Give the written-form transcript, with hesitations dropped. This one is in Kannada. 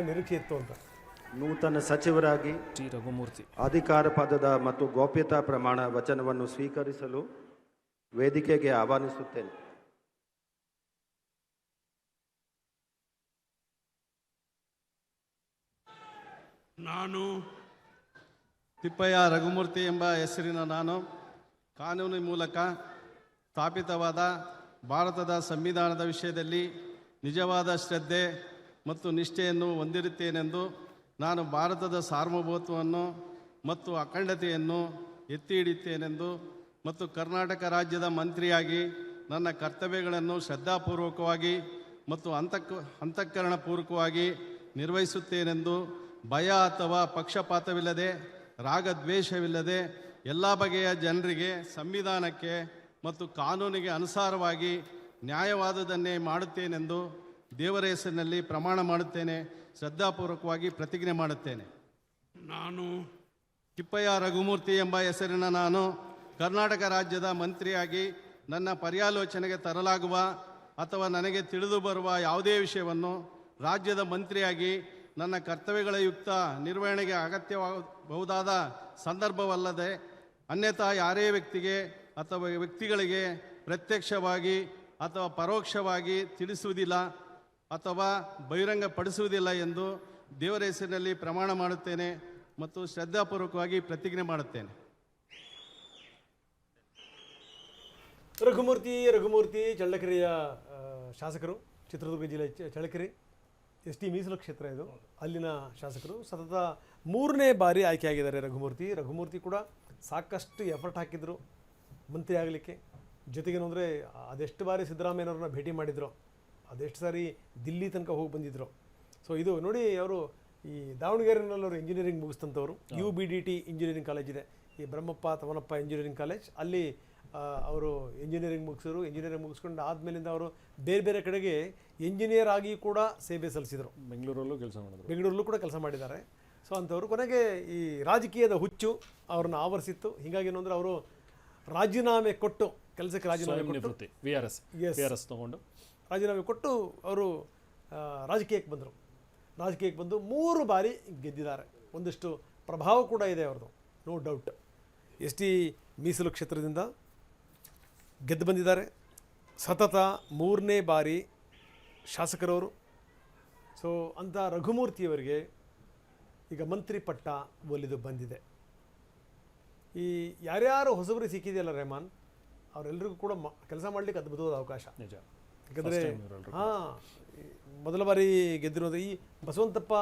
ನಿರೀಕ್ಷೆ ಇತ್ತು ಅಂತ. ನೂತನ ಸಚಿವರಾಗಿ ಟಿ ರಘುಮೂರ್ತಿ ಅಧಿಕಾರ ಪದದ ಮತ್ತು ಗೌಪ್ಯತಾ ಪ್ರಮಾಣ ವಚನವನ್ನು ಸ್ವೀಕರಿಸಲು ವೇದಿಕೆಗೆ ಆಹ್ವಾನಿಸುತ್ತೇನೆ. ನಾನು ತಿಪ್ಪಯ್ಯ ರಘುಮೂರ್ತಿ ಎಂಬ ಹೆಸರಿನ ನಾನು ಕಾನೂನಿನ ಮೂಲಕ ಸ್ಥಾಪಿತವಾದ ಭಾರತದ ಸಂವಿಧಾನದ ವಿಷಯದಲ್ಲಿ ನಿಜವಾದ ಶ್ರದ್ಧೆ ಮತ್ತು ನಿಷ್ಠೆಯನ್ನು ಹೊಂದಿರುತ್ತೇನೆಂದು ನಾನು ಭಾರತದ ಸಾರ್ವಭೌಮತ್ವವನ್ನು ಮತ್ತು ಅಖಂಡತೆಯನ್ನು ಎತ್ತಿ ಹಿಡಿಯುತ್ತೇನೆಂದು ಮತ್ತು ಕರ್ನಾಟಕ ರಾಜ್ಯದ ಮಂತ್ರಿಯಾಗಿ ನನ್ನ ಕರ್ತವ್ಯಗಳನ್ನು ಶ್ರದ್ಧಾಪೂರ್ವಕವಾಗಿ ಮತ್ತು ಅಂತಃಕರಣಪೂರ್ವಕವಾಗಿ ನಿರ್ವಹಿಸುತ್ತೇನೆಂದು ಭಯ ಅಥವಾ ಪಕ್ಷಪಾತವಿಲ್ಲದೆ ರಾಗದ್ವೇಷವಿಲ್ಲದೆ ಎಲ್ಲ ಬಗೆಯ ಜನರಿಗೆ ಸಂವಿಧಾನಕ್ಕೆ ಮತ್ತು ಕಾನೂನಿಗೆ ಅನುಸಾರವಾಗಿ ನ್ಯಾಯವಾದುದನ್ನೇ ಮಾಡುತ್ತೇನೆಂದು ದೇವರ ಹೆಸರಿನಲ್ಲಿ ಪ್ರಮಾಣ ಮಾಡುತ್ತೇನೆ. ಶ್ರದ್ಧಾಪೂರ್ವಕವಾಗಿ ಪ್ರತಿಜ್ಞೆ ಮಾಡುತ್ತೇನೆ. ನಾನು ತಿಪ್ಪಯ್ಯ ರಘುಮೂರ್ತಿ ಎಂಬ ಹೆಸರಿನ ನಾನು ಕರ್ನಾಟಕ ರಾಜ್ಯದ ಮಂತ್ರಿಯಾಗಿ ನನ್ನ ಪರ್ಯಾಲೋಚನೆಗೆ ತರಲಾಗುವ ಅಥವಾ ನನಗೆ ತಿಳಿದು ಬರುವ ಯಾವುದೇ ವಿಷಯವನ್ನು ರಾಜ್ಯದ ಮಂತ್ರಿಯಾಗಿ ನನ್ನ ಕರ್ತವ್ಯಗಳ ಯುಕ್ತ ನಿರ್ವಹಣೆಗೆ ಅಗತ್ಯವಾಗಬಹುದಾದ ಸಂದರ್ಭವಲ್ಲದೆ ಅನ್ಯಥಾ ಯಾರೇ ವ್ಯಕ್ತಿಗೆ ಅಥವಾ ವ್ಯಕ್ತಿಗಳಿಗೆ ಪ್ರತ್ಯಕ್ಷವಾಗಿ ಅಥವಾ ಪರೋಕ್ಷವಾಗಿ ತಿಳಿಸುವುದಿಲ್ಲ ಅಥವಾ ಬಹಿರಂಗಪಡಿಸುವುದಿಲ್ಲ ಎಂದು ದೇವರ ಹೆಸರಿನಲ್ಲಿ ಪ್ರಮಾಣ ಮಾಡುತ್ತೇನೆ ಮತ್ತು ಶ್ರದ್ಧಾಪೂರ್ವಕವಾಗಿ ಪ್ರತಿಜ್ಞೆ ಮಾಡುತ್ತೇನೆ. ರಘುಮೂರ್ತಿ ಚಳ್ಳಕೆರೆಯ ಶಾಸಕರು, ಚಿತ್ರದುರ್ಗ ಜಿಲ್ಲೆ ಚಳ್ಳಕೆರೆ ಎಸ್ ಟಿ ಮೀಸಲು ಕ್ಷೇತ್ರ ಇದು, ಅಲ್ಲಿನ ಶಾಸಕರು. ಸತತ 3ನೇ ಬಾರಿ ಆಯ್ಕೆಯಾಗಿದ್ದಾರೆ ರಘುಮೂರ್ತಿ ಕೂಡ ಸಾಕಷ್ಟು ಎಫರ್ಟ್ ಹಾಕಿದ್ರು ಮಂತ್ರಿ ಆಗಲಿಕ್ಕೆ. ಜೊತೆಗೇನು ಅಂದರೆ ಅದೆಷ್ಟು ಬಾರಿ ಸಿದ್ದರಾಮಯ್ಯನವ್ರನ್ನ ಭೇಟಿ ಮಾಡಿದ್ರು, ಅದೆಷ್ಟು ಸಾರಿ ದಿಲ್ಲಿ ತನಕ ಹೋಗಿ ಬಂದಿದ್ರು. ಸೊ ಇದು ನೋಡಿ, ಅವರು ಈ ದಾವಣಗೆರೆನಲ್ಲಿ ಅವರು ಇಂಜಿನಿಯರಿಂಗ್ ಮುಗಿಸ್ತಂಥವ್ರು. UBDT ಇಂಜಿನಿಯರಿಂಗ್ ಕಾಲೇಜ್ ಇದೆ, ಈ ಬ್ರಹ್ಮಪ್ಪ ತವನಪ್ಪ ಇಂಜಿನಿಯರಿಂಗ್ ಕಾಲೇಜ್, ಅಲ್ಲಿ ಅವರು ಇಂಜಿನಿಯರಿಂಗ್ ಮುಗಿಸಿದ್ರು. ಇಂಜಿನಿಯರಿಂಗ್ ಮುಗಿಸ್ಕೊಂಡು ಆದಮೇಲಿಂದ ಅವರು ಬೇರೆ ಬೇರೆ ಕಡೆಗೆ ಇಂಜಿನಿಯರ್ ಆಗಿ ಕೂಡ ಸೇವೆ ಸಲ್ಲಿಸಿದರು. ಬೆಂಗಳೂರಲ್ಲೂ ಕೂಡ ಕೆಲಸ ಮಾಡಿದ್ದಾರೆ. ಸೊ ಅಂಥವ್ರು ಕೊನೆಗೆ ಈ ರಾಜಕೀಯದ ಹುಚ್ಚು ಅವ್ರನ್ನ ಆವರಿಸಿತ್ತು. ಹೀಗಾಗಿ ಏನಂದರೆ ಅವರು ರಾಜೀನಾಮೆ ಕೊಟ್ಟು ಕೆಲಸಕ್ಕೆ ರಾಜೀನಾಮೆ ಕೊಟ್ಟು ಅವರು ರಾಜಕೀಯಕ್ಕೆ ಬಂದು 3 ಬಾರಿ ಗೆದ್ದಿದ್ದಾರೆ. ಒಂದಿಷ್ಟು ಪ್ರಭಾವ ಕೂಡ ಇದೆ ಅವ್ರದ್ದು, ನೋ ಡೌಟ್. ಎಸ್ ಟಿ ಮೀಸಲು ಕ್ಷೇತ್ರದಿಂದ ಗೆದ್ದು ಬಂದಿದ್ದಾರೆ. ಸತತ 3ನೇ ಬಾರಿ ಶಾಸಕರವರು. ಸೊ ಅಂಥ ರಘುಮೂರ್ತಿಯವರಿಗೆ ಈಗ ಮಂತ್ರಿ ಪಟ್ಟ ಒಲಿದು ಬಂದಿದೆ. ಈ ಯಾರ್ಯಾರು ಹೊಸಬರಿಗೆ ಸಿಕ್ಕಿದೆಯಲ್ಲ ರೆಹಮಾನ್, ಅವರೆಲ್ಲರಿಗೂ ಕೂಡ ಕೆಲಸ ಮಾಡಲಿಕ್ಕೆ ಅದ್ಭುತವಾದ ಅವಕಾಶ. ನಿಜ. ಯಾಕಂದರೆ ಮೊದಲ ಬಾರಿ ಗೆದ್ದಿರೋದು ಈ ಬಸವಂತಪ್ಪ